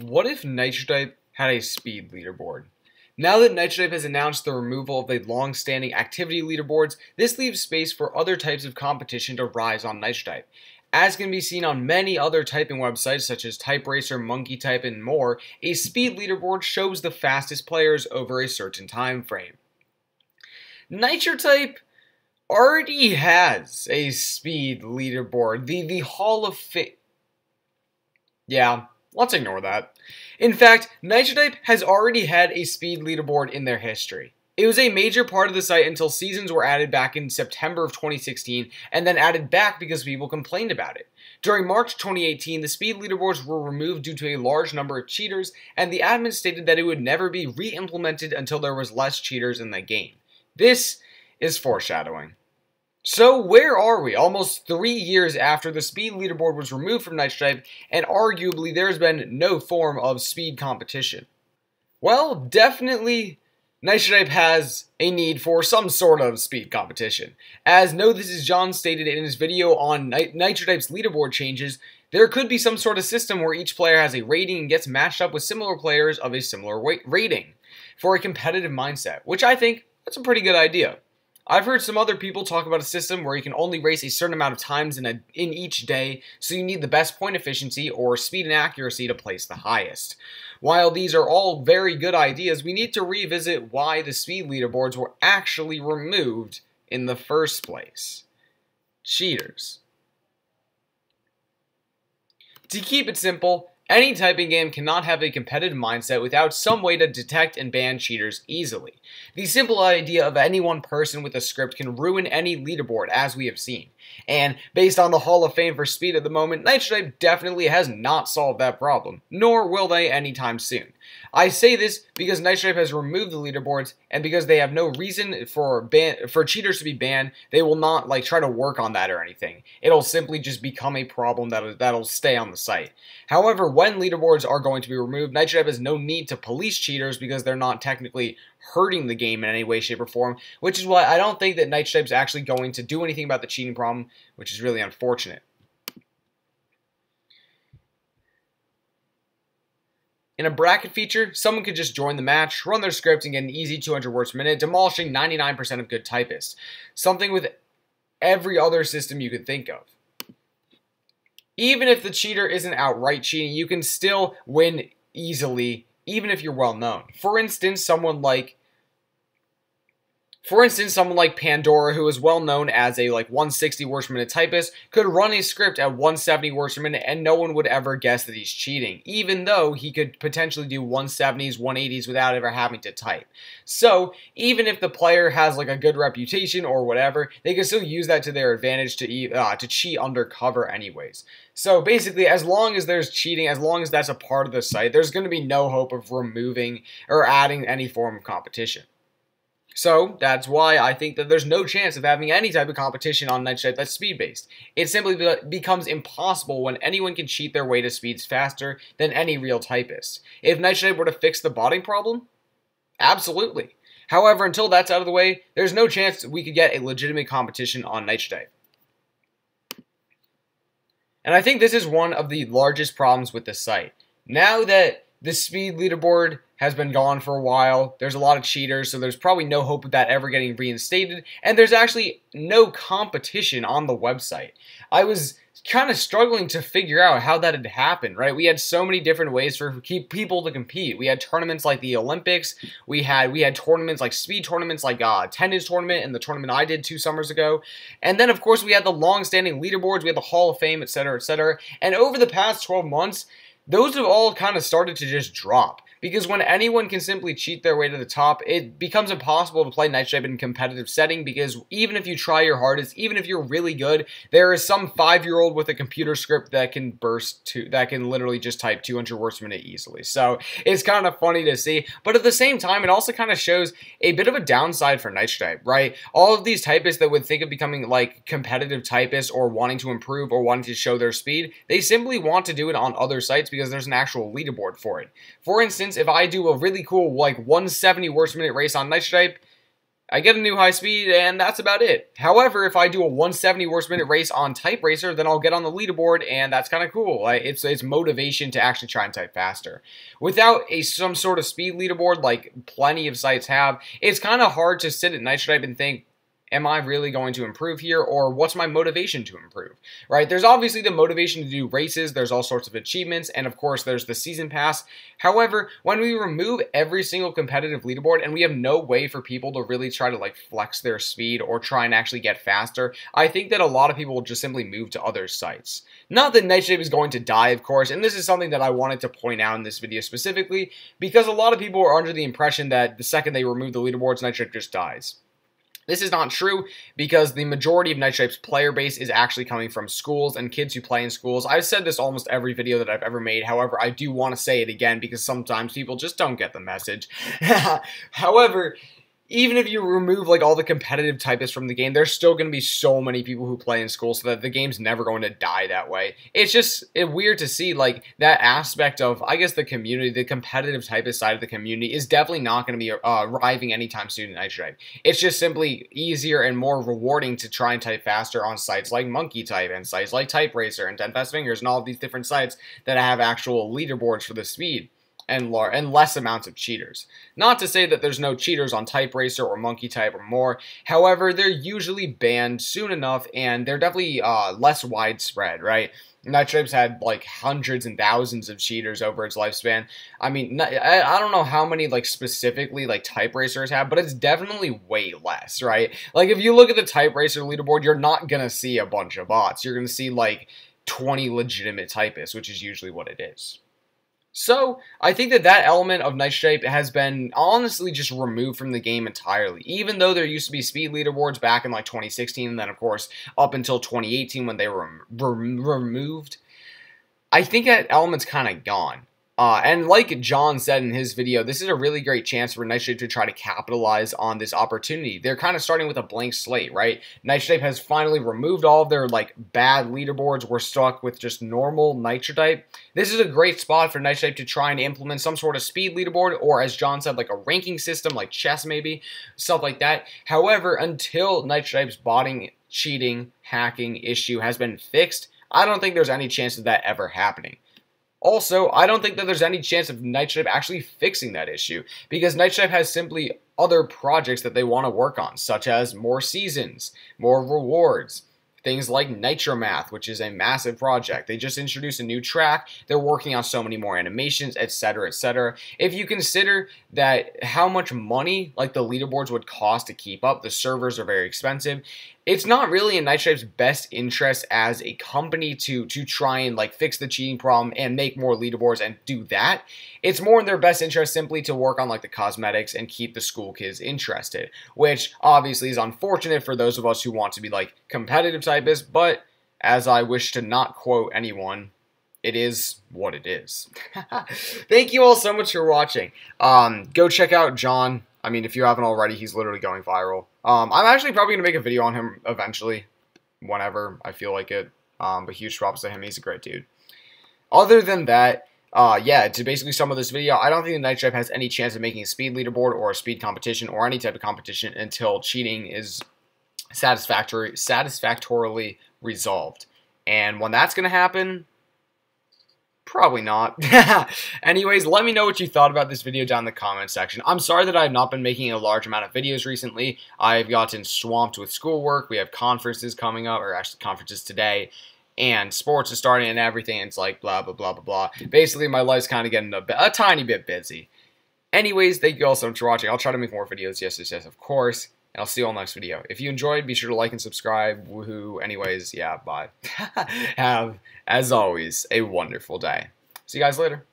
What if Nitro Type had a speed leaderboard? Now that Nitro Type has announced the removal of the long-standing activity leaderboards, this leaves space for other types of competition to rise on Nitro Type. As can be seen on many other typing websites such as Type Racer, Monkey Type, and more, a speed leaderboard shows the fastest players over a certain time frame. Nitro Type already has a speed leaderboard. The Hall of Fame. Yeah, let's ignore that. In fact, Nitro Type has already had a speed leaderboard in their history. It was a major part of the site until seasons were added back in September of 2016, and then added back because people complained about it. During March 2018, the speed leaderboards were removed due to a large number of cheaters, and the admin stated that it would never be re-implemented until there was less cheaters in the game. This is foreshadowing. So where are we almost 3 years after the speed leaderboard was removed from Nitro Type, and arguably there has been no form of speed competition? Well, definitely Nitro Type has a need for some sort of speed competition. As No This Is John stated in his video on Nitro Type's leaderboard changes, there could be some sort of system where each player has a rating and gets matched up with similar players of a similar rating for a competitive mindset, which I think that's a pretty good idea. I've heard some other people talk about a system where you can only race a certain amount of times in each day, so you need the best point efficiency or speed and accuracy to place the highest. While these are all very good ideas, we need to revisit why the speed leaderboards were actually removed in the first place. Cheaters. To keep it simple, any typing game cannot have a competitive mindset without some way to detect and ban cheaters easily. The simple idea of any one person with a script can ruin any leaderboard, as we have seen. And based on the Hall of Fame for speed at the moment, Nitro Type definitely has not solved that problem, nor will they anytime soon. I say this because Nitro Type has removed the leaderboards, and because they have no reason for cheaters to be banned, they will not try to work on that or anything. It'll simply just become a problem that'll stay on the site. However, when leaderboards are going to be removed, Nitro Type has no need to police cheaters because they're not technically hurting the game in any way, shape, or form, which is why I don't think that Nitro Type's actually going to do anything about the cheating problem, which is really unfortunate. In a bracket feature, someone could just join the match, run their script, and get an easy 200 words per minute, demolishing 99% of good typists. Something with every other system you could think of. Even if the cheater isn't outright cheating, you can still win easily, even if you're well known. For instance, someone like Pandora, who is well known as a 160 words per minute typist, could run a script at 170 words per minute and no one would ever guess that he's cheating, even though he could potentially do 170s, 180s without ever having to type. So, even if the player has a good reputation or whatever, they can still use that to their advantage to cheat undercover anyways. So basically, as long as there's cheating, as long as that's a part of the site, there's going to be no hope of removing or adding any form of competition. So, that's why I think that there's no chance of having any type of competition on Nitro Type that's speed-based. It simply becomes impossible when anyone can cheat their way to speeds faster than any real typist. If Nitro Type were to fix the botting problem, absolutely. However, until that's out of the way, there's no chance we could get a legitimate competition on Nitro Type. And I think this is one of the largest problems with the site. Now that the speed leaderboard has been gone for a while, there's a lot of cheaters, so there's probably no hope of that ever getting reinstated, and there's actually no competition on the website. I was kind of struggling to figure out how that had happened, right? We had so many different ways for people to compete. We had tournaments like the Olympics, we had tournaments like speed tournaments like tennis tournament and the tournament I did 2 summers ago, and then of course we had the long-standing leaderboards, we had the Hall of Fame, etc., etc., and over the past 12 months, those have all kind of started to just drop. Because when anyone can simply cheat their way to the top, it becomes impossible to play Nitro Type in a competitive setting, because even if you try your hardest, even if you're really good, there is some 5-year-old with a computer script that can literally just type 200 words per minute easily. So it's kind of funny to see, but at the same time, it also kind of shows a bit of a downside for Nitro Type, right? All of these typists that would think of becoming competitive typists or wanting to improve or wanting to show their speed, they simply want to do it on other sites because there's an actual leaderboard for it. For instance, if I do a really cool 170 words per minute race on Nitro Type, I get a new high speed, and that's about it. However, if I do a 170 worst minute race on Type Racer, then I'll get on the leaderboard, and that's kind of cool. It's motivation to actually try and type faster. Without some sort of speed leaderboard, like plenty of sites have, it's kind of hard to sit at Nitro Type and think, am I really going to improve here, or what's my motivation to improve, right? There's obviously the motivation to do races, there's all sorts of achievements, and of course there's the season pass. However, when we remove every single competitive leaderboard and we have no way for people to really try to like flex their speed or try and actually get faster, I think that a lot of people will just simply move to other sites. Not that Nitro Type is going to die, of course, and this is something that I wanted to point out in this video specifically, because a lot of people are under the impression that the second they remove the leaderboards, Nitro Type just dies. This is not true, because the majority of Nitro Type's player base is actually coming from schools and kids who play in schools. I've said this almost every video that I've ever made. However, I do want to say it again because sometimes people just don't get the message. However, even if you remove like all the competitive typists from the game, there's still going to be so many people who play in school, so that the game's never going to die that way. It's just weird to see like that aspect of, I guess, the community, the competitive typist side of the community is definitely not going to be arriving anytime soon in Nitro Type. It's just simply easier and more rewarding to try and type faster on sites like Monkey Type and sites like Type Racer and 10 Fast Fingers and all of these different sites that have actual leaderboards for the speed and less amounts of cheaters. Not to say that there's no cheaters on Type Racer or Monkey Type or more, however, they're usually banned soon enough, and they're definitely less widespread, right? Nitro Type's had like hundreds and thousands of cheaters over its lifespan. I mean, I don't know how many like specifically like Type Racers have, but it's definitely way less, right? Like if you look at the Type Racer leaderboard, you're not gonna see a bunch of bots. You're gonna see like 20 legitimate typists, which is usually what it is. So, I think that element of Nitro Type has been honestly just removed from the game entirely. Even though there used to be speed leaderboards back in like 2016, and then of course up until 2018 when they were removed, I think that element's kind of gone. And like John said in his video, this is a really great chance for Nitro Type to try to capitalize on this opportunity. They're kind of starting with a blank slate, right? Nitro Type has finally removed all of their like bad leaderboards. We're stuck with just normal Nitro Type. This is a great spot for Nitro Type to try and implement some sort of speed leaderboard, or as John said, like a ranking system, like chess maybe, stuff like that. However, until Nitro Type's botting, cheating, hacking issue has been fixed, I don't think there's any chance of that ever happening. Also, I don't think that there's any chance of Nitro Type actually fixing that issue, because Nitro Type has simply other projects that they want to work on, such as more seasons, more rewards, things like Nitro Math, which is a massive project. They just introduced a new track, they're working on so many more animations, etc., etc. If you consider that how much money like the leaderboards would cost to keep up, the servers are very expensive, it's not really in Nitro Type's best interest as a company to try and like fix the cheating problem and make more leaderboards and do that. It's more in their best interest simply to work on like the cosmetics and keep the school kids interested, which obviously is unfortunate for those of us who want to be like competitive typists, but as I wish to not quote anyone, it is what it is. Thank you all so much for watching. Go check out John. I mean, if you haven't already, he's literally going viral. I'm actually probably going to make a video on him eventually, whenever I feel like it. But huge props to him. He's a great dude. Other than that, yeah, to basically sum up this video, I don't think the Nitro Type has any chance of making a speed leaderboard or a speed competition or any type of competition until cheating is satisfactorily resolved. And when that's going to happen, probably not. Anyways, let me know what you thought about this video down in the comment section. I'm sorry that I have not been making a large amount of videos recently. I've gotten swamped with schoolwork. We have conferences coming up, or actually conferences today, and sports is starting and everything. And it's like blah, blah, blah, blah, blah. Basically, my life's kind of getting a tiny bit busy. Anyways, thank you all so much for watching. I'll try to make more videos. Yes, yes, yes, of course. And I'll see you all next video. If you enjoyed, be sure to like and subscribe. Woohoo. Anyways, yeah, bye. Have, as always, a wonderful day. See you guys later.